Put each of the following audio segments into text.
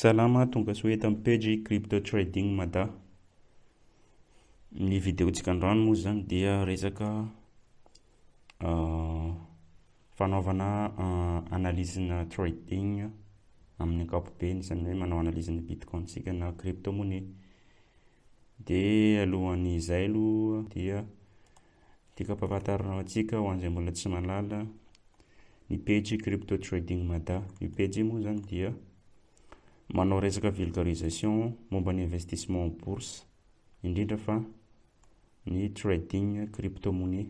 Salama, tonga soa eto amin'ny page crypto trading mada. Ny vidéontsika androany moa zany dia resaka fanaovana analyse-na trading amin'ny ankapobeny, izany hoe manao analyse ny bitcoin sika na crypto-monnaie. Dia alohan'izay aloha dia tiaka ampahafantarina antsika ho an'izay mbola tsy mahalala ny page crypto trading mada. Io page io moa zany dia manao resaka vulgarisation momba ny investissement en bourse, indrindra fa ny trading crypto-monnaie.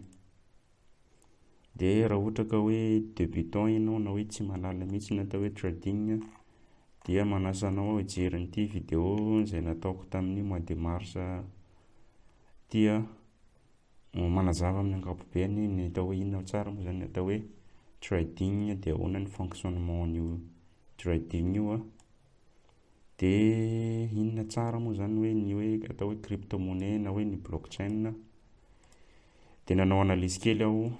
Dia raha ohatra ka hoe débutant ianao na hoe tsy mahalala mihitsy natao hoe trading, dia manasa anao hijery an'ity vidéo izay nataoko tamin'ny mois de mars dia manazava amin'ny ankapobeny ny atao hoe inona tsara moa zany atao hoe trading, dia ahoana ny fonctionnement an'io trading io dia inona tsara moa zany hoe ny hoe atao hoe crypto-monnaie na hoe ny blockchain. Dia nanao analyse kely aho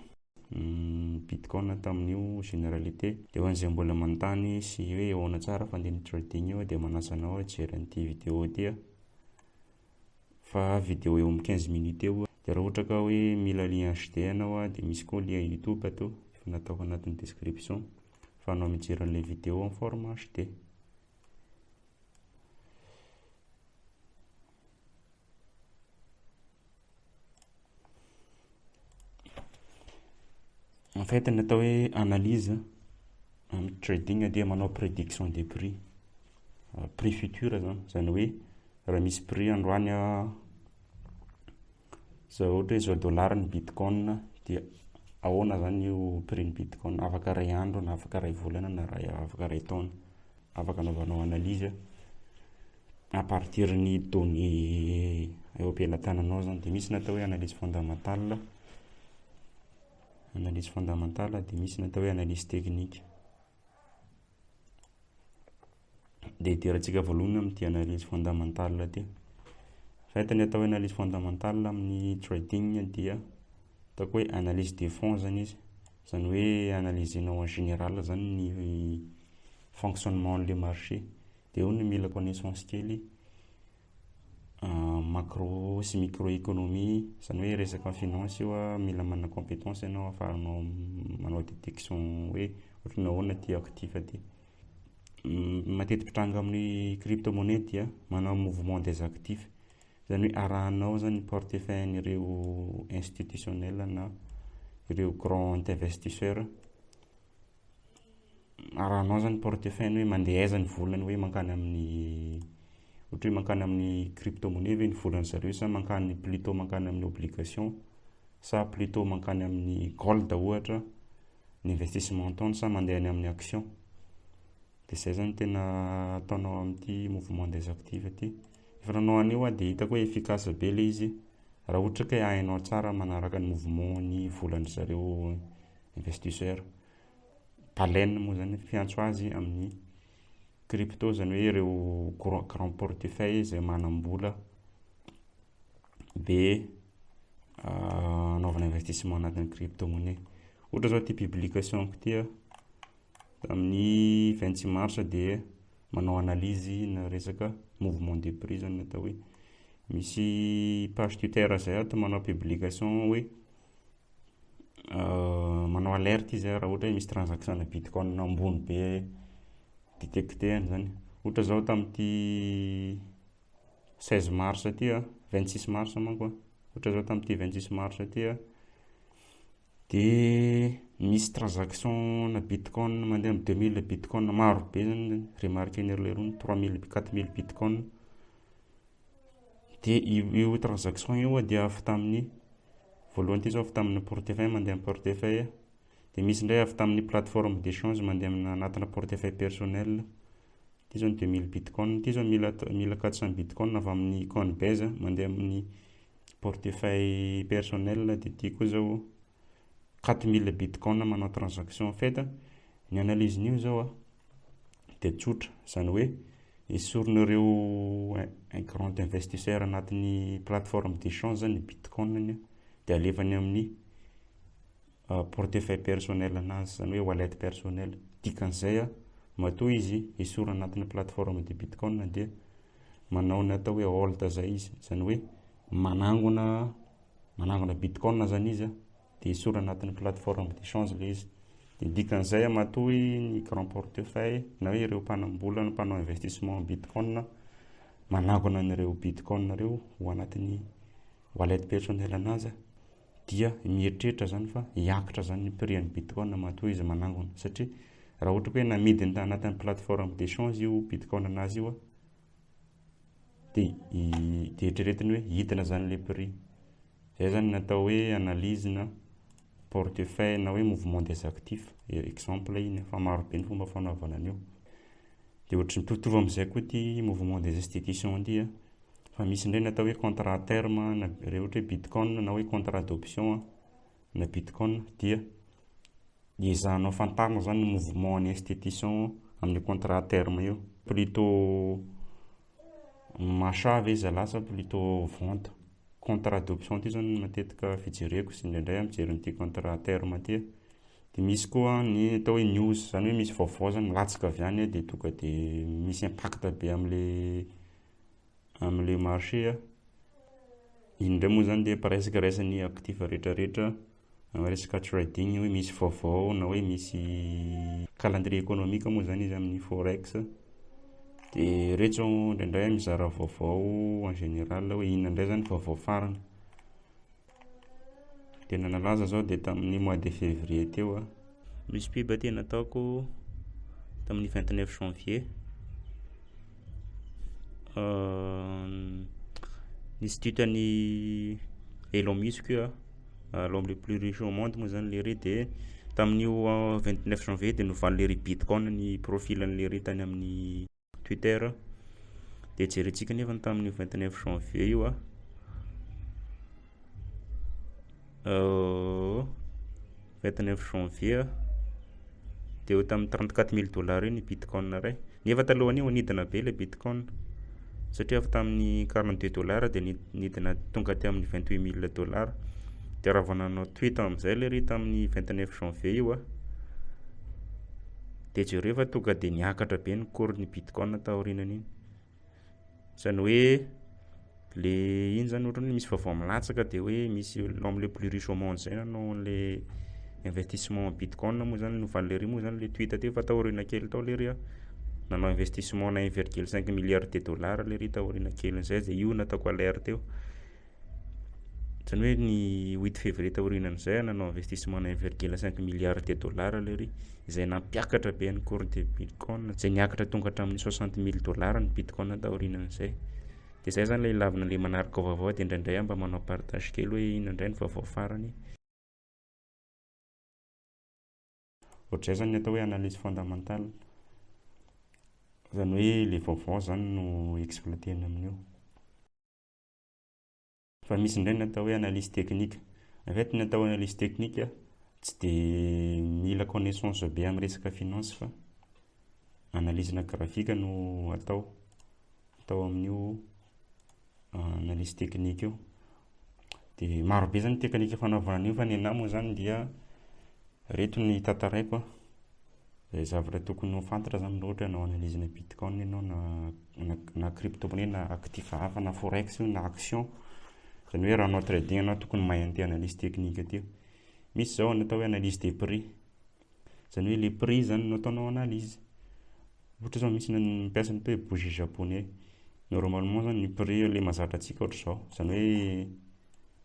bitcoin tamin'io généralité. Dia ho an'izay mbola manontany sy hoe ahoana tsara fandin'ny trading io dia manasa anao hijery an'ity vidéo dia fa vidéo eo amin'ny 15 minutes eo. Dia raha ohatra ka hoe mila lien HD anao dia misy koa lien YouTube ato efa nataoko anatin'ny description fa anao mijery an'ilay vidéo en format HD. En fait, natao hoe analyse amin'ny trading dia manao prédiction des prix, prix futur zany hoe raha misy prix androany zao ohatra hoe zao dollar ny bitcoin dia ahoana zany io prix ny bitcoin, afaka ray andro na afaka ray volana na afaka ray taona, afaka anaovanao analyse à partir ny données eo am-pelatananao zany. Dia misy natao hoe analyse fondamentale, dia misy natao hoe analyse technique. Dia hidirantsika voalohany amin'ity analyse fondamentale ty. Fait ny atao hoe analyse fondamentale amin'ny trading dia ataoko hoe analyse des fonds zany izy, zany hoe analysenao en général zany ny fonctionnement le marché. Dia eo no mila connaissance kely macro sy microéconomie, zany hoe resaka finance io mila manana compétence ianao ahafahanao manao détection hoe ohatry ny ahoana ty actif ty. Matetiky tranga amin'ny crypto-monnaie dia manao mouvement des actifs, zany hoe arahanao zany portefeuille ireo institutionnel na ireo grand investisseur. Arahanao zany portefeuille hoe mandeha aiza ny volany, hoe mankany amin'ny ohatra hoe mankany amin'ny crypto-monnaie ve ny volany zareo, sa mankany plutôt mankany amin'ny obligation, sa plutôt mankany amin'ny gold ohatra ny investissement ataony, sa mandeha any amin'ny action. Dia izay zany tena ataonao amin'ity mouvement des actifs ty. Efa nanao an'io dia hitako hoe efficace be ilay izy raha ohatra ka hainao tsara manaraka ny mouvement ny volan'ny zareo investisseur. Baleine moa zany fiantso azy amin'ny crypto, zany hoe ireo grand portefeuille izay manam-bola be anaovana investissement anatin'ny crypto-monnaie. Ohatra zao ty publication ty amin'ny 26 mars dia manao analyse na resaka mouvement des prix zany natao hoe misy page Twitter zay ato manao publication hoe manao alerte izy raha ohatra hoe misy transaction na bitcoin ambony be détecté zany. Ohatra zao tamin'ity 16 mars ty 26 mars manko ohatra zao tamin'ity 26 mars ty dia misy transaction na bitcoin mandeha amin'ny 2000 bitcoin maro be zany remarqué ny lerony 3000 4000 bitcoin. Dia io transaction io dia avy tamin'ny voalohany ty zao avy tamin'ny portefeuille mandeha amin'ny portefeuille, dia misy ndray avy tamin'ny plateforme d'échange mandeha amin'ny anatina portefeuille personnel. Ty zao 2000 bitcoin, ty zao 1400 bitcoin avy amin'ny Coinbase mandeha amin'ny portefeuille personnel. Dia ty koa zao 4000 bitcoin manao transaction. Fait ny analyse n'io zao dia tsotra, zany hoe esorin'ireo grand investisseur anatin'ny plateforme d'échange zany bitcoin dia alevany amin'ny portefeuille personnel anazy, zany hoe wallet personnel. Dikan'izay matoa izy esorina anatin'ny plateforme de Bitcoin dia manao ny atao hoe hold zay izy, zany hoe manangona Bitcoin zany izy dia esorina anatin'ny plateforme d'échange le izy. Dia dikan'izay matoa ny grand portefeuille na hoe ireo mpanambola mpanao investissement en Bitcoin manangona an'ireo Bitcoin ireo ho anatin'ny wallet personnel anazy dia mieritreritra zany fa hiakatra zany ny prix ny Bitcoin matoa izy manangona, satria raha ohatra hoe namidiny anatin'ny plateforme d'échange io Bitcoin anazy io dia eritreretiny hoe hidina zany le prix. Zay zany natao hoe analyse na portefeuille na hoe mouvement des actifs, exemple iny fa maro be ny fomba fanaovana an'io. Dia ohatra mitovitovy amin'izay koa ty mouvement des institutions dia fa misy indray natao hoe contrat à terme na rehefa ohatra hoe Bitcoin na hoe contrat d'option na Bitcoin dia ezahanao fantarina zany ny mouvement ny institution amin'ny contrat à terme io, plutôt machat ve izy lasa plutôt vente. Contrat d'option ty zany matetika fijereko sy indraindray mijery n'ity contrat à terme ty. Dia misy koa ny atao hoe news, zany hoe misy vaovao zany milatsaka avy any dia tonga dia misy impact be amin'le marché. Iny indray moa zany dia presque raisin'ny actif rehetrarehetra amin'ny resaka trading, hoe misy vaovao na hoe misy calendrier économique moa zany izy amin'ny forex. Dia rehetra indraindray mizara vaovao en général hoe inona indray zany vaovao farany. Tena nalaza zao dia tamin'ny mois de février teo misy pub tena ataoko tamin'ny 29 janvier. Nisy titany Elon Musk l'homme le plus riche au monde moa zany lery, dia tamin'io 29 janvier dia novaly Bitcoin ny profil an'lery tany amin'ny Twitter. Dia jerentsika nefa tamin'ny 29 janvier io 29 janvier dia eo tamin'ny $34,000 ny Bitcoin ray. Nefa talohan'io nidina be le Bitcoin satria avy tamin'ny $42 dia nidina tonga ty amin'ny $28,000. Dia raha vao nanao tweet amin'izay lery tamin'ny 29 janvier io dia jereo fa tonga dia niakatra be ny cours ny Bitcoin taorianan'iny. Zany hoe le iny zany ohatra hoe misy vaovao milatsaka dia hoe misy l'homme le plus riche au monde zay nanao le investissement Bitcoin moa zany novaly lery moa zany le tweet teo fa taoriana kely tao lery nanao investissement na 1,5 milliard de dollars lery taoriana kelin'izay, dia io nataoko alerte teo. Zany hoe ny 8 février taorianan'izay nanao investissement na 1,5 milliard de dollars lery, izay nampiakatra be ny cours de Bitcoin, izay niakatra tonga hatramin'ny $60,000 ny Bitcoin taorianan'izay. Dia zay zany le ilavana le manaraka vaovao dia indraindray mba manao partage kely hoe inona indray ny vaovao farany. Ohatr'izay zany ny atao hoe analyse fondamentale, zany hoe le vaovao zany no exploitena amin'io. Fa misy indray ny atao hoe analyse technique. En fait ny atao analyse technique tsy dia mila connaissance be amin'ny resaka finance fa analyse na graphique no atao amin'io analyse technique io. Dia maro be zany teknika fanaovana an'io fa ny anahy moa zany dia reto ny tantaraiko izay zavatra tokony ho fantatra zany raha ohatra hanao analyse na Bitcoin ianao na crypto-monnaie na actif hafa na forex na action. Zany hoe raha hanao trading anao tokony mahay an'ity analyse technique ty. Misy zao natao hoe analyse des prix, zany hoe le prix zany no ataonao analyse. Ohatra zao misy mampiasa ny hoe bougie japonais, normalement zany ny prix le mazatra antsika ohatra zao, zany hoe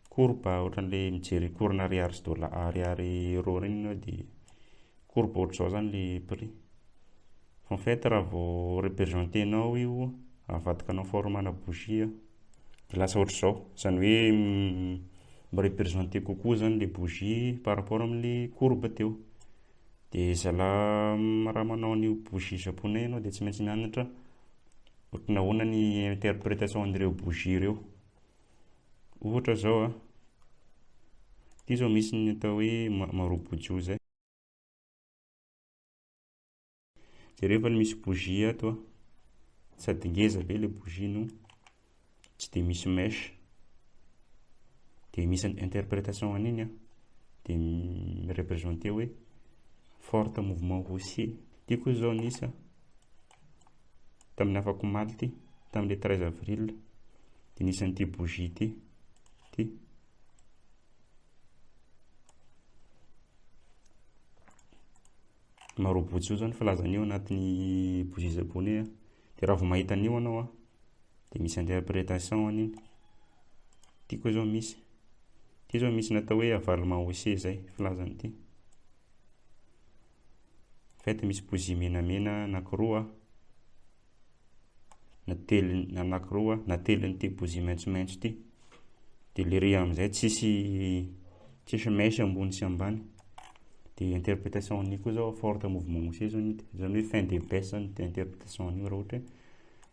courbe ohatran'le mijery cours-na ariary sy dollar, ariary euro reny ianao dia courbe ohatra zao zany le prix. En fait raha vao représentenao io avadikanao formana bougie dia lasa ohatra zao, zany hoe mirepresente kokoa zany le bougie par rapport amin'le courbe teo. Dia raha manao ny bougie japonais ianao dia tsy maintsy mianatra ohatra nahoana ny interprétation an'ireo bougie ireo. Ohatra zao ity zao misy ny atao hoe marobojo zay. Dia rehefa misy bougie ato sady ngeza be le bougie no tsy dia misy mèche, dia misy interprétation an'iny dia mirepresente hoe forte mouvement haussier. Ity koa zao nisy tamin'ny afako omaly ty, tamin'le 13 avril, dia nisy an'ity bougie ity. Marobotsy io zany filazan'io anatin'ny bougie japonais. Dia raha vao mahita an'io anao dia misy interprétation an'iny. Ity koa zao misy. Ity zao misy natao hoe avalement haussé zay filazan'ity. Fait misy bougie menamena anankiroa, anankiroa natelin'ity bougie maitsomaitso ity. Dia le riz amin'izay tsisy mèche ambony sy ambany. Dia interprétation an'io koa zao forte mouvement haussé zao ny zany hoe fin de baisse zany interprétation an'io raha ohatra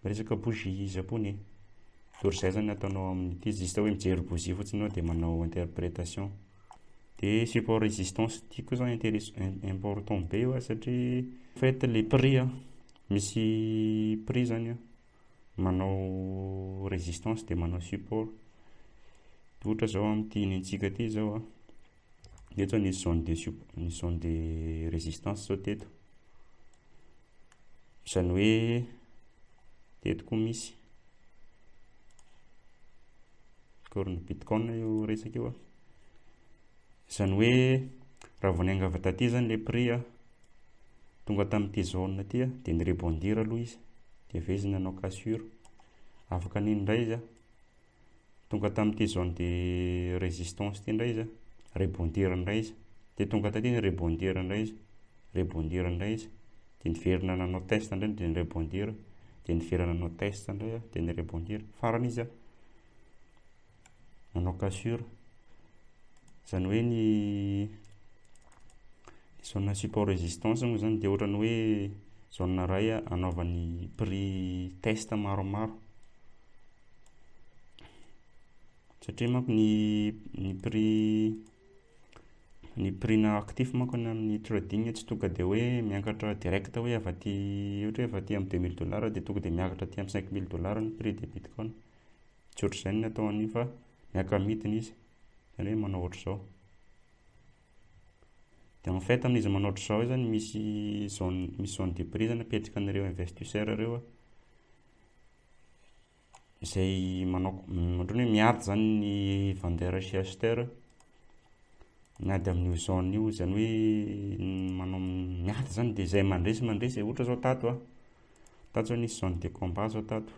resaka bougie japonais. Tory zay zany ataonao amin'ity, juste hoe mijery bougie fotsiny anao dia manao interprétation. Dia support résistance ity koa zany important be io satria fait le prix misy prix zany manao résistance dia manao support. Ohatra zao amin'ity nentsika ty zao dia zao nisy zone de résistance zao teto. Izany hoe teto koa misy corne bitcoin io resaka io. Izany hoe raha vao niangava taty zany le prix tonga tamin'ity zone ty dia nirebondir aloha izy, dia avy izy nanao cassure. Afaka niny indray izy tonga tamin'ity zone de résistance ty indray izy rebondir indray izy, dia tonga taty rebondir indray izy, rebondir indray izy, dia niverina nanao test indray dia nirebondir, dia niverina nanao test indray dia nirebondir, farany izy nanao cassure. Izany hoe ny zone support résistance moa zany dia ohatrany hoe zone iray anaovan'ny prix test maromaro. Satria manko ny prix na actif manko amin'ny trading tsy tonga dia hoe miakatra direct hoe avy aty, ohatra hoe avy aty amin'ny $2000 dia tonga dia miakatra aty amin'ny $5000 ny prix de bitcoin. Tsy ohatr'izay ny atao an'io fa miaka-midina izy, izany hoe manao ohatr'izao. Dia en fait amin'izy manao ohatr'izao zany misy zone de prix zany apetraka an'ireo investisseurs ireo izay manao ohatrany hoe miady zany ny vendeur sy acheteur miady amin'io zone io, izany hoe manao miady zany dia izay mandresy. Ohatra zao tato zao nisy zone de combat zao tato,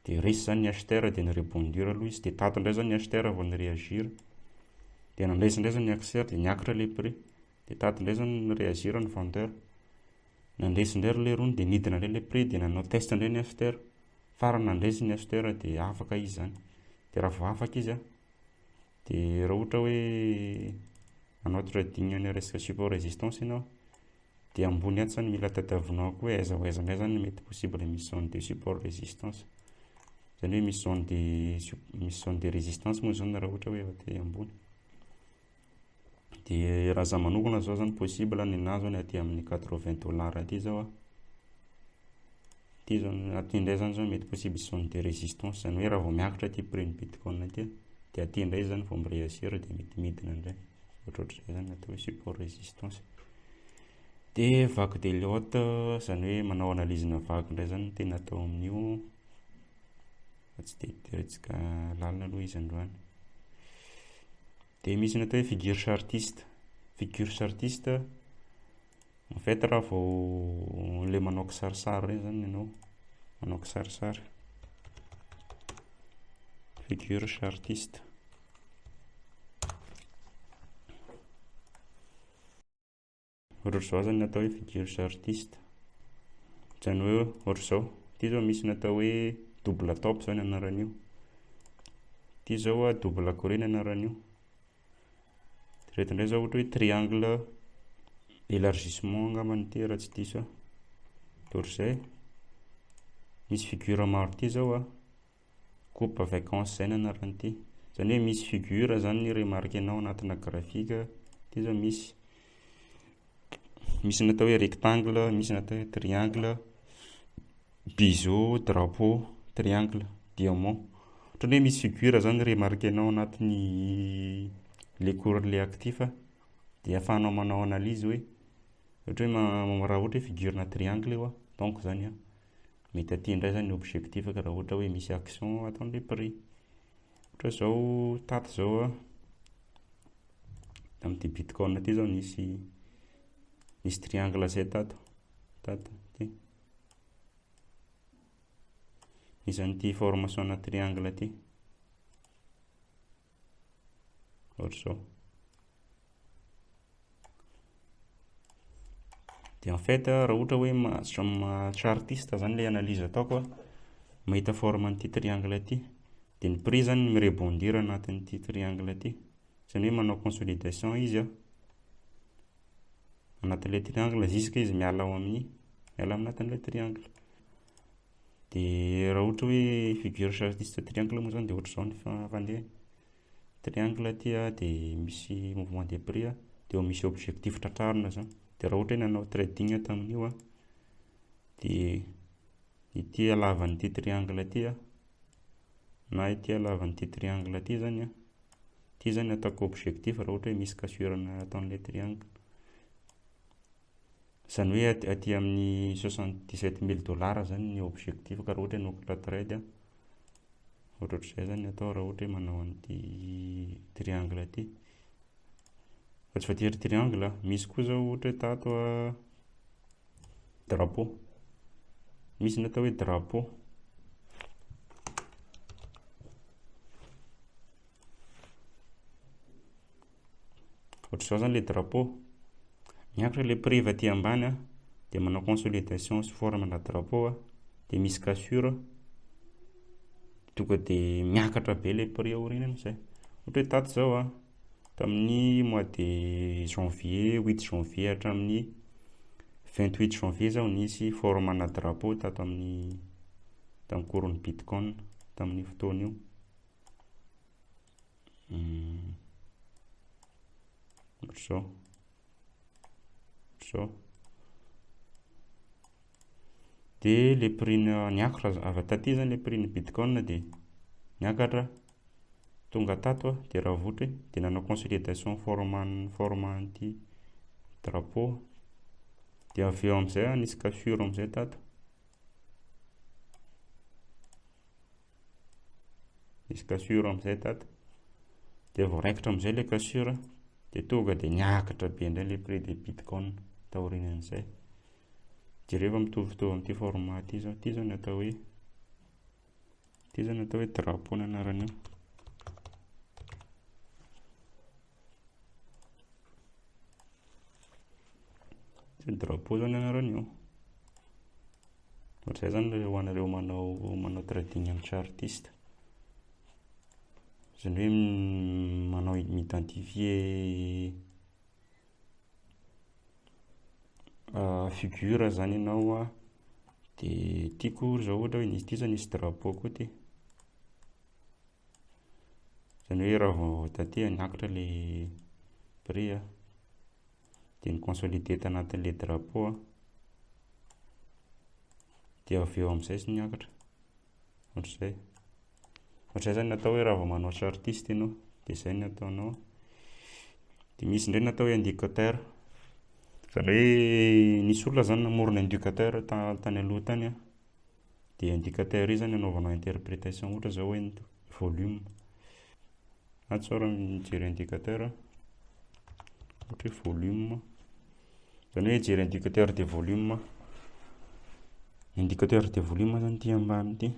dia resy zany ny acheteur dia nirebondir aloha izy, dia tato indray zany ny acheteur vao nireagir, dia nandresy indray zany ny acheteur dia niakatra le prix, dia tato indray zany nireagir ny vendeur, nandresy indray le rony dia nidina indray le prix, dia nanao test indray ny acheteur, farany nandresy ny acheteur dia afaka izy zany. Dia raha vao afaka izy dia raha ohatra hoe manao trading ny resaka support résistance ianao dia ambony ato zany mila tadiavinao koa hoe aiza ho aiza indray zany mety possible misy zone de support résistance, izany hoe misy zone de résistance moa zany raha ohatra hoe aty ambony. Dia raha zaho manokana zao zany possible ny anahy zao ny aty amin'ny $80 aty zao aty zao aty indray zany zao mety possible zone de résistance, izany hoe raha vao miakatra aty prix ny bitcoin aty dia aty indray zany vao mireagir dia mety midina indray, ohatrohatr'izay zany atao hoe support résistance. Dia vague d'Elliott, izany hoe manao analyse-na vague indray zany no tena atao amin'io, fa tsy dia hitantsika lalina aloha izy androany. Dia misy ny atao hoe figure chartiste. En fait raha vao le manao kisarisary regny zany ianao, manao kisarisary, figure chartiste. Ohatr'izao zany ny atao hoe figure chartiste, izany hoe ohatr'izao. Ity zao misy ny atao hoe double top zany anaran'io, ity zao double corée ny anaran'io. Reto indray zao ohatra hoe triangle élargissement angambany ity raha tsy diso ohatr'izay. Misy figure maro ity zao coupe vacance zay ny anaran'ity, izany hoe misy figure zany ny remarquenao anatina graphique. Ity zao misy ny atao hoe rectangle, misy ny atao hoe triangle, biseau, drapeau, triangle, diamant. Ohatrany hoe misy figure zany remarquenao anatin'ny le cours le actif dia ahafahanao manao analyse hoe ohatra hoe raha ohatra hoe figure na triangle io donc zany mety aty indray zany ny objectif ka raha ohatra hoe misy action ataon'ilay prix. Ohatra zao tato zao a, amin'ity bitcoin aty zao nisy triangle zay tato ty. Nisy an'ity formation na triangle aty. Ohatra zao. Dia en fait raha ohatra hoe chartiste zany ilay analyse ataoko a, mahita forme an'ity triangle aty, dia ny prix zany mirebondir anatin'ity triangle aty. Izany hoe manao consolidation izy a anatin'ilay triangle jusque izy miala aminatin'ilay triangle. Dia raha ohatra hoe figure chartiste triangle moa zany dia ohatra zao ny fandeha triangle aty a, dia misy mouvement des prix a, dia misy objectif tratrarina zany. Dia raha ohatra hoe nanao trading tamin'io a, dia ity halavan'ity triangle aty a, na ity halavan'ity triangle aty zany a, ity zany ataoko objectif raha ohatra hoe misy cassure-na ataon'ilay triangle. Izany hoe aty amin'ny $77,000 zany ny objectif ka raha ohatra hoe hanao trade a. Ohatrohatr'izay zany atao raha ohatra hoe manao an'ity triangle aty. Fa tsy voatery triangle a, misy koa zao ohatra hoe tato a drapeau. Misy ny atao hoe drapeau. Ohatr'izao zany ilay drapeau. Miakatra ilay prix aty ambany a, dia manao consolidation sy forme-na drapeau a, dia misy cassure, tonga dia miakatra be ilay prix aorianany izay. Ohatra hoe tato zao a, tamin'ny mois de janvier, 8 janvier hatramin'ny 28 janvier zao nisy forme-na drapeau tato tamin'ny cours-ny bitcoin tamin'ny fotoana io. Ohatr'izao. Dia ilay prix niakatra avy taty zany ilay prix-ny bitcoin dia niakatra tonga tato a, dia raha voatra dia nanao consolidation forme an'ity drapeau, dia avy eo amin'izay nisy cassure amin'izay tato. Dia voaraikitra amin'izay ilay cassure, dia tonga dia niakatra be indray ilay prix de bitcoin taorian'izay. Dia rehefa mitovitovy amin'ity forme ity zao, ity zao no atao hoe drapeau ny anarany io. Drapeau zany anarany io. Ohatr'izay zany ilay ho anareo manao trading amin'ny chartiste. Izany hoe manao mi-identifier figure zany ianao a, dia tiako zao ohatra hoe nisy ity zany nisy drapeau koa ty. Izany hoe raha vao taty niakatra ilay prix a, dia ny consolidé tanatin'ilay drapeau a, dia avy eo amin'izay sy niakatra. Ohatr'izay zany natao hoe raha vao manao chartiste ianao, dia izay no ataonao. Dia misy indray natao hoe indicateur. Izany hoe nisy olona zany namorona indicateur tany aloha tany a, dia indicateur io zany anaovanao interprétation. Ohatra zao hoe volume. Ato sao raha mijery indicateur, ohatra hoe volume. Izany hoe hijery indicateur de volume. Indicateur de volume zany ity ambany ity. En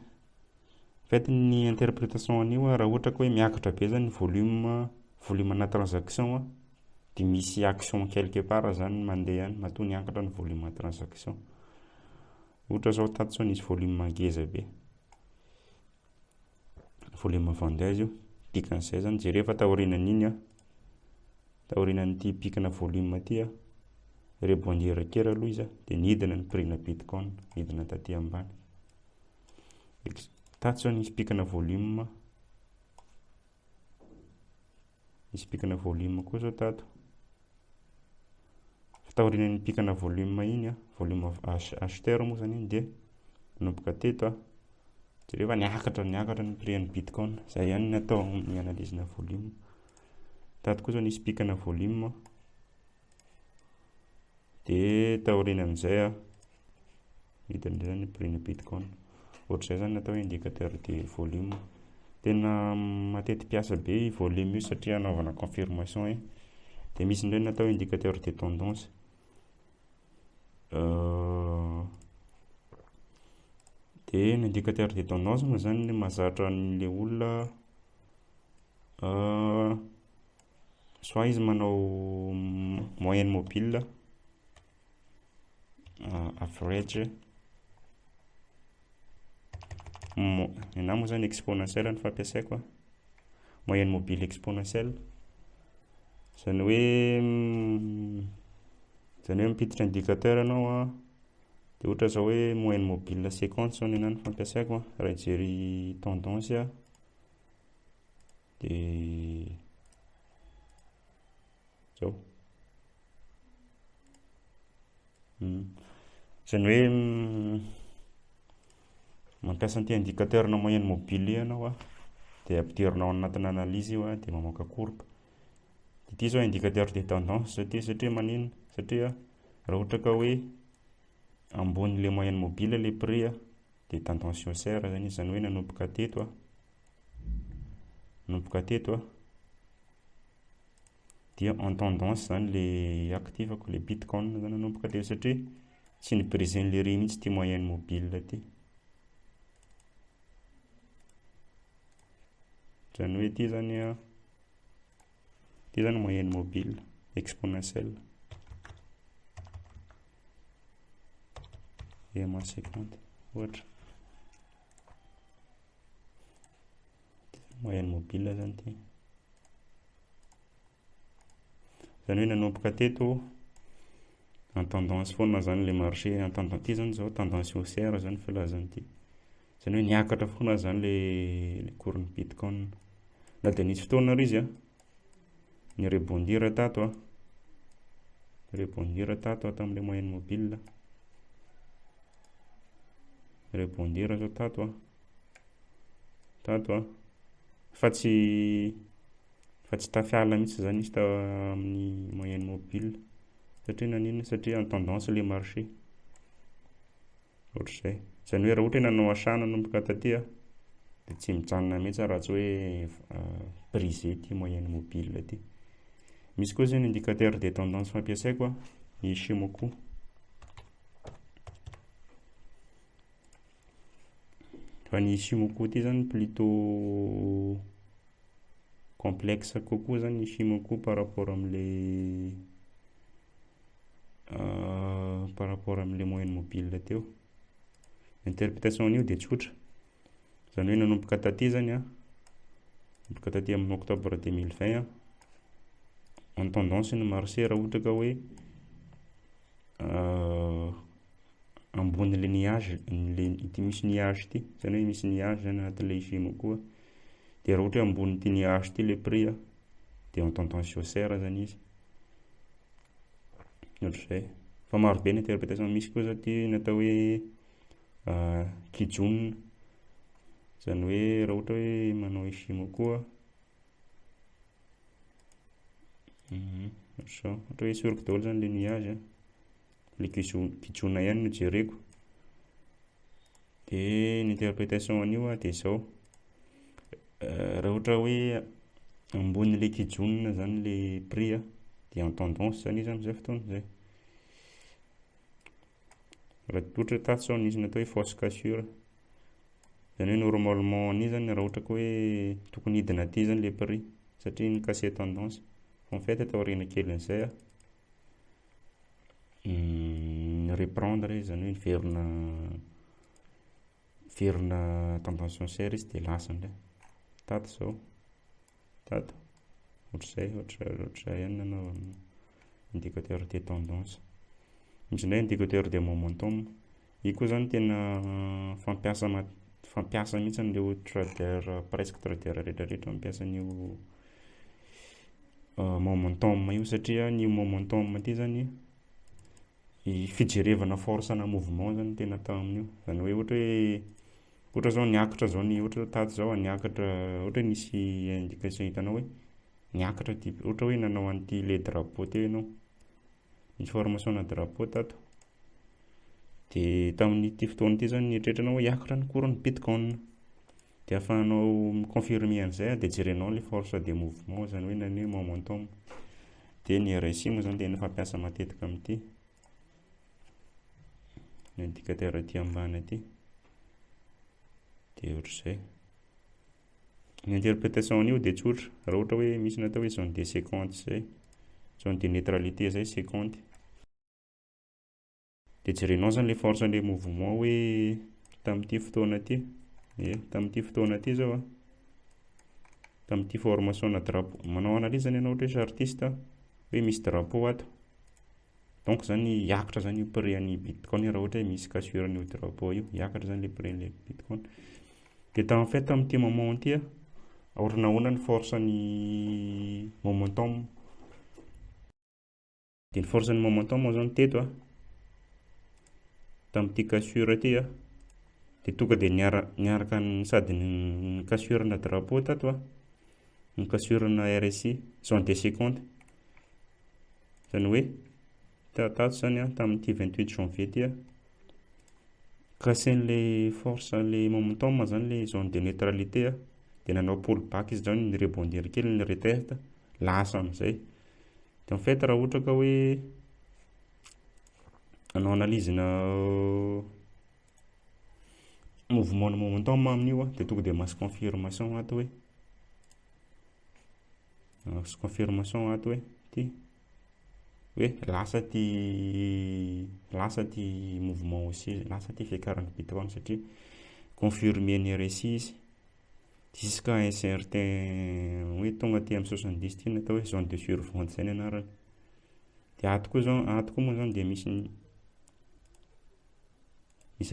fait ny interprétation an'io raha ohatra ka hoe miakatra be zany volume-na transaction, dia misy action quelque part zany mandeha any, matoa niakatra ny volume transaction. Ohatra zao tato zao nisy volume ngeza be, volume vendeuse io, dikan'izay zany dia rehefa taorianan'iny a, taorianan'ity pic-na volume aty a, rebondir kely aloha izy a, dia nidina ny prix-na bitcoin, nidina taty ambany. Tato zao nisy pic-na volume, koa zao tato. Taorian'ny pic-na volume iny a, volume acheteur moa zany iny, dia manomboka teto a, dia rehefa niakatra ny prix-ny bitcoin. Izay ihany ny atao amin'ny analyse-na volume. Tato koa zao nisy pic-na volume, dia taoriana amin'izay a, Hidin'ilay zany prix-na bitcoin. Ohatr'izay zany natao hoe indicateur de volume. Tena matety-piasa be i volume io satria anaovana confirmation e. Dia misy indray natao indicateur de tendance. Dia ny indicateur de tendance moa zany mahazatra an'ilay olona soit izy manao moyenne mobile, average, na moa zany exponentielle ny fampiasaiko, moyenne mobile exponentielle. Zany hoe mipititra indicateur ianao dia ohatra zao hoe moyenne mobile séquence zao ny anahy ny fampiasaiko raha hijery tendance dia zao. Zany hoe mampiasa an'ity indicateur na moyenne mobile ianao dia ampidirinao anatina analyse io dia mamoaka courbe. Ity zao indicateur de tendance satria manino? Satria raha ohatra ka hoe ambony le moyenne mobile le prix dia tendance haussière zany izy, zany hoe nanomboka teto dia en tendance zany le activako, le bitcoin zany nanomboka teto satria tsy nibrisen'le riz mihitsy ty moyenne mobile ty. Zany hoe ty zany moyenne mobile exponentielle. EMA 50 ohatra. Moyenne mobile zany ty. Zany hoe nanomboka teto en tendance foana zany le marché, en tendance ty zany zao tendance haussière zany filazany ty. Zany hoe niakatra foana zany le cours-ny bitcoin. Na dia nisy fotoana ary izy ny rebondir tato tamin'ilay moyenne mobile. Rebondir zao tato fa tsy tafiala mihitsy zany izy amin'ny moyenne mobile satria nanino? Satria en tendance le marché. Ohatr'izay. Zany hoe raha ohatra hoe nanao achat nanomboka taty dia tsy mijanona mihitsy raha tsy hoe brisé ty moyenne mobile ty. Misy koa zany indicateur de tendance fampiasaiko ny Ishimoku. Fa ny Ishimoku ty zany plutôt complexe kokoa zany ny Ishimoku par rapport amin'le moyenne mobile teo. Interprétation an'io dia tsotra. Zany hoe nanomboka taty zany nanomboka taty amin'ny octobre 2020 en tendance ny marché raha ohatra ka hoe ambony le nuage, ity misy nuage ty, zany hoe misy nuage zany anatin'ilay Ishimoku dia raha ohatra hoe ambony ty nuage ty le prix dia en tendance haussière zany izy. Ohatr'izay. Fa maro be ny interprétation. Misy koa zao ty natao hoe kijun, zany hoe raha ohatra hoe manao Ishimoku ohatra hoe soriko daholo zany le nuage le kijuna ihany no jereko. Dia ny interprétation an'io dia zao, raha ohatra hoe ambony le kijuna zany le prix dia en tendance zany izy amin'izay fotoana izay. Raha ohatra tato zao nisy natao hoe fausse cassure, zany hoe normalement any zany raha ohatra ka hoe tokony hidina aty zany le prix satria nikase tendance. En fait atao aoriana kelin'izay reprendre zany hoe verina tendance haussière izy dia lasa ndray. Tato zao, ohatr'izay ihany nanao indicateur de tendance. Misy indray indicateur de momentum. Io koa zany tena fampiasa mihitsy an'ilay trader, presque trader rehetrarehetra mampiasa an'io momentum io satria ny momentum ty zany fijerevana force na mouvement zany tena atao amin'io. Zany hoe ohatra zao niakatra zao ny ohatra tato zao niakatra, ohatra hoe nisy indication hitanao hoe niakatra ty, ohatra hoe nanao an'ity le drapeau teo ianao, nisy formation na drapeau tato Dia tamin'ity fotoana ity zany eritreretranao hoe hiakatra ny cours ny Bitcoin. Dia ahafahanao miconfirmer an'izay dia jerenao ilay force de mouvement zany hoe na ny momentum. Dia ny RSI moa zany dia ny fampiasa matetika amin'ity ny indicateur aty ambany aty. Dia ohatr'izay. Ny interprétation an'io dia tsotra raha ohatra hoe misy natao hoe zone de séquence zay, zone de neutralité zay séquence. Dia jerenao zany ilay force ilay mouvement hoe tamin'ity fotoana aty. Tamin'ity fotoana aty zao tamin'ity formation na drapeau. Manao analyse zany ianao ohatra hoe artiste hoe misy drapeau ato. Donc zany hiakatra zany io prix an'ny Bitcoin raha ohatra hoe misy cassure an'io drapeau io, hiakatra zany ilay prix an'ilay Bitcoin. Dia en fait tamin'ity moment ity ahorana ahoana ny force ny momentum. Dia ny force ny momentum zany teto tamin'ity cassure aty dia tonga dia niaraka sady ny cassure na drapeau tato ny cassure na RSI zone de séquence. Zany hoe tato zany tamin'ity 28 janvier ity casen'ilay force le momentum zany le zone de neutralité dia nanao pullback izy zany ny rebondir kely ny retest lasa amin'izay. Dia en fait raha ohatra ka hoe anao analyse na mouvement ny momentum amin'io dia tonga dia masy confirmation ato hoe ty hoe lasa ty mouvement aussi, lasa ty fiakaran'ny Bitcoin satria confirmer ny RSI izy jusqu'à un certain hoe tonga aty amin'ny 70 ty natao hoe zone de survente zay ny anarany. Dia ato koa moa zany dia misy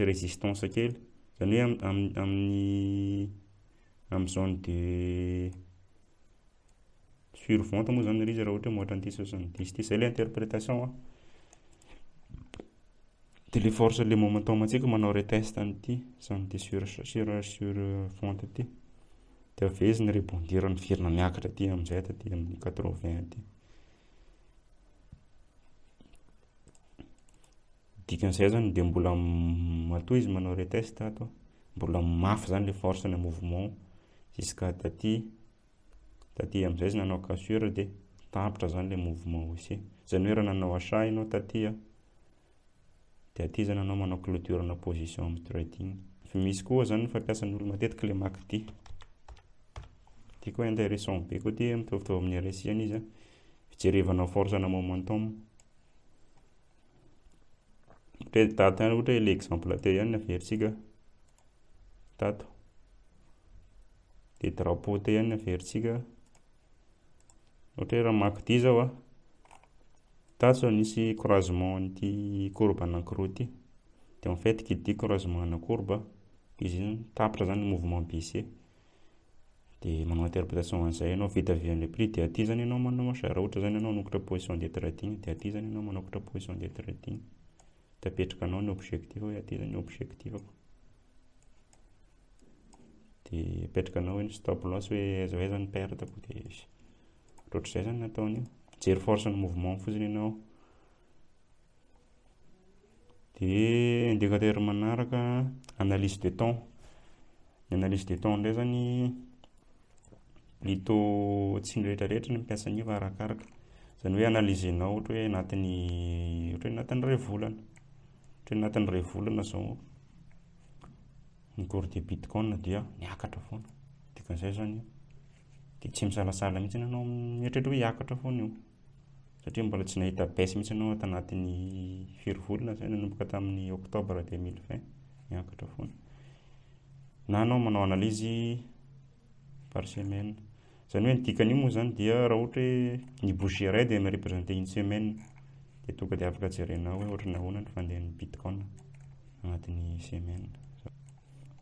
résistance kely zany hoe amin'ny zone de survente moa zany izy raha ohatra moatra an'ity 70 ty. Zay ilay interprétation dia le force le momentum antsika manao retest an'ity zone de survente ty. Dia avy izy ny rebondir ny virina miakatra aty amin'izay taty amin'ny 80 aty. Dikan'izay zany dia mbola matoa izy manao retest ato, mbola mafy zany le force ny mouvement jusqu'à taty amin'izay izy nanao cassure dia tapitra zany le mouvement aussi. Zany hoe raha nanao achat ianao taty dia aty zany anao manao clôture na position amin'ny trading. Fa misy koa zany fampiasan'olo matetika le MACD. Ty koa intéressant be koa ty mitovitovy amin'ny RSI izy fijerevanao force na momentum. Tato ihany ohatra hoe le exemple teo ihany averintsika tato. Dia drapeau teo ihany averintsika ohatra hoe raha MACD zao tato zao nisy croisement n'ity courbe anankiroa ity. Dia en fait kity croisement na courbe izy tapitra zany mouvement baissier. Dia manao interprétation an'izay ianao vita avy amin'ny prix dia aty zany ianao manao achat. Raha ohatra zany ianao hanomboka position de trading dia aty zany ianao manokatra position de trading. Dia apetrakanao ny objectif hoe aty zany objectifako. Dia apetrakanao hoe ny stop loss hoe aiza ho aiza ny pertako dia ohatr'izay zany nataon'io. Jery force ny mouvement fotsiny ianao. Dia indicateur manaraka analyse de temps. Ny analyse de temps indray zany plutôt tsy ny rehetrarehetra no mampiasa an'io fa arakaraka. Zany hoe analysenao ohatra hoe anatin'ny iray volana. Ohatra hoe anatin'ny iray volana zao ny cours de Bitcoin dia niakatra foana. Dikan'izay zany io. Dia tsy misalasala mihitsy ianao mieritreritra hoe hiakatra foana io. Satria mbola tsy nahita baisse mihitsy ianao tanatin'ny firy volana zay nanomboka tamin'ny octobre 2020 niakatra foana. Na anao manao analyse par semaine. Zany hoe ny dikan'io moa zany dia raha ohatra hoe ny bougie iray dia mirepresente une semaine dia tonga dia afaka jerenao hoe ohatrany ahoana ny fandehan'ny Bitcoin agnatin'ny semaine.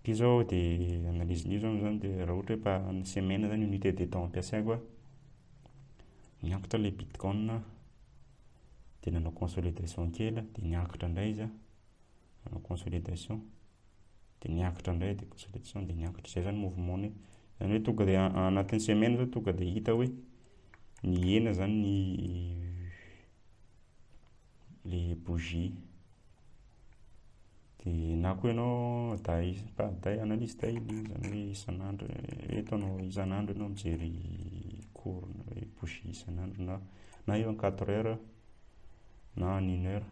Ity zao dia analyse-n'io zany dia raha ohatra hoe par semaine zany unité de temps ampiasaiko niakatra ilay Bitcoin dia nanao consolidation kely dia niakatra indray izy nanao consolidation dia niakatra indray dia consolidation dia niakatra. Izay zany mouvement-ny zany hoe tonga dia anatin'ny semaine zao tonga dia hita hoe nihena zany le bougie Dia na koa ianao analyse daily, izany hoe isan'andro, ataonao isan'andro ianao mijery cours na hoe bougie isan'andro na eo amin'ny 4 heures na en 1 heure.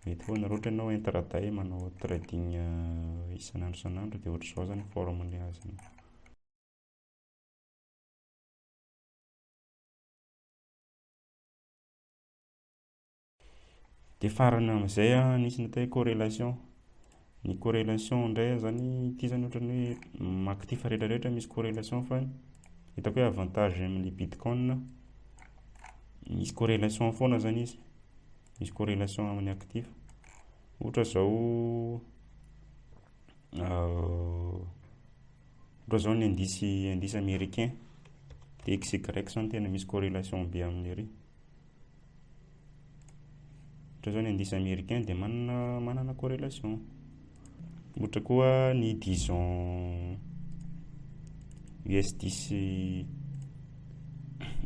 Mety foana raha ohatra ianao intraday manao trading isan'andro dia ohatr'izao zany forme-ny azy. Dia farany amin'izay nisy natao hoe corrélation. Ny corrélation indray zany, ity zany ohatran'ny hoe actif rehetrarehetra misy corrélation fa hitako hoe avantage amin'ny bitcoin, misy corrélation foana zany izy, misy corrélation amin'ny actif. Ohatra zao ny indice américain dia XY zany tena misy corrélation be amin'ny ery. Ohatra zao ny indice américain dia manana corrélation. Ohatra koa ny disons US10,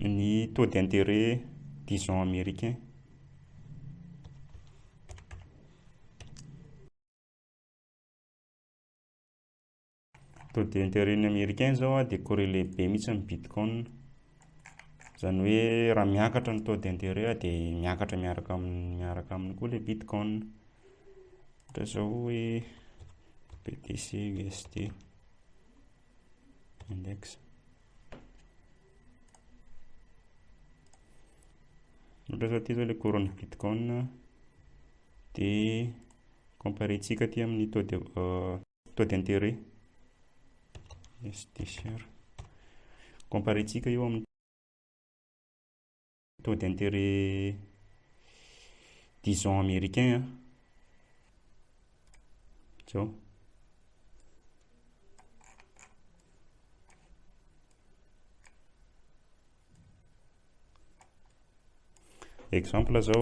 ny taux d'intérêt disons américain. Taux d'intérêt américain zao dia corrélé be mihitsy amin'ny bitcoin. Zany hoe raha miakatra ny taux d'intérêt dia miakatra miaraka aminy koa ilay bitcoin. Ohatra zao hoe BTC USD index. Ohatra zao ity zao ilay couronne bitcoin dia comparentsika aty amin'ny taux d'intérêt SDCR. Comparentsika eo amin'ny taux d'intérêt disons américain zao. Exemple zao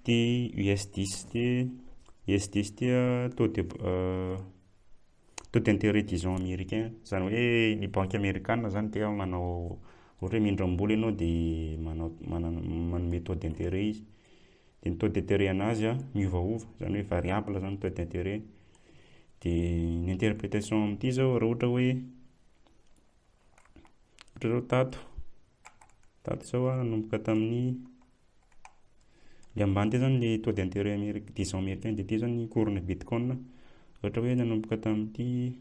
ty US10 ty taux d'intérêt disons américain, zany hoe ny banque américane zany dia manao ohatra hoe mindram-bola ianao dia manome taux d'intérêt izy. Dia ny taux d'intérêt anazy miovaova, zany hoe variable zany taux d'intérêt. Dia ny interprétation amin'ity zao raha ohatra zao tato zao nanomboka tamin'ny le ambany ty zany le taux d'intérêt disons américain, dia ity zany couronne bitcoin. Ohatra hoe nanomboka tamin'ity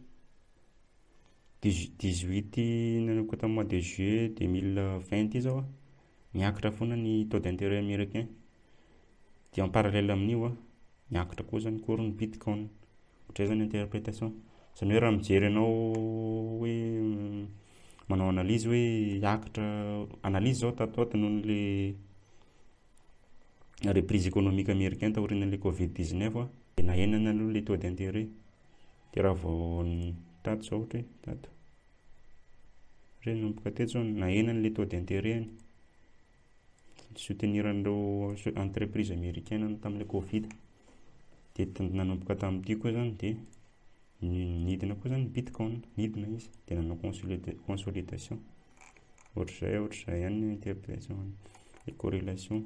18 nanomboka tamin'ny mois de juillet 2020 ity zao miakatra foana ny taux d'intérêt américain. Dia en parallèle amin'io miakatra koa zany couronne bitcoin. Ohatra zany interprétation. Zany hoe raha mijery ianao hoe manao analyse hoe hiakatra, analyse zao tato noho ny reprise économique américaine taorian'ilay Covid-19 dia nahenana aloha ilay taux d'intérêt. Dia raha vao tato zao ohatra hoe tato nanomboka teto zao nahenana ilay taux d'intérêt soutenir an'ireo entreprise américaine tamin'ilay Covid. Dia nanomboka tamin'ity koa zany dia nidina koa zany bitcoin, nidina izy dia nanao consolidation. Ohatr'izay ihany ny interprétation ny corrélation.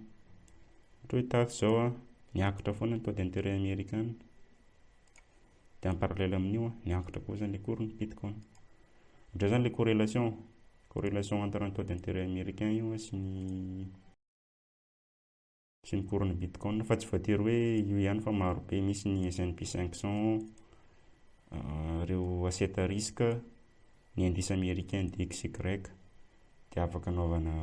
Ohatra hoe tato zao miakatra foana ny taux d'intérêt américain dia en parallèle amin'io miakatra koa zany ilay couronne bitcoin. Ohatra zany ilay corrélation entre ny taux d'intérêt américain io sy ny couronne bitcoin. Fa tsy voatery hoe io ihany fa maro be, misy ny S&P 500, ireo assiette à risque, ny indice américain DXY dia afaka anaovana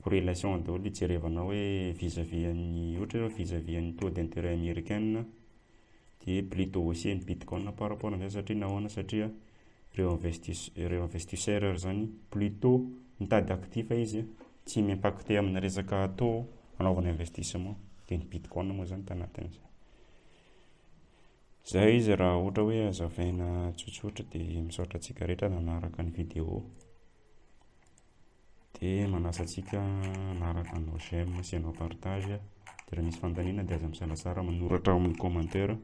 corrélation daholo hijerevanao hoe vis-à-vis ny taux d'intérêt américain dia plutôt haussier ny bitcoin par rapport amin'izay. Satria nahoana? Satria ireo investisseurs zany plutôt mitady actif izy, tsy m'impacté amin'ny resaka taux anaovana investissement. Dia ny bitcoin moa zany tanatin'izay. Zay izy raha ohatra hoe azavaina tsotsotra dia misaotra antsika rehetra nanaraka ny vidéo. Dia manasa antsika hanaraka anao j'aime sy anao partage. Dia raha misy fanontaniana dia aza misalasara manoratra amin'ny commentaire.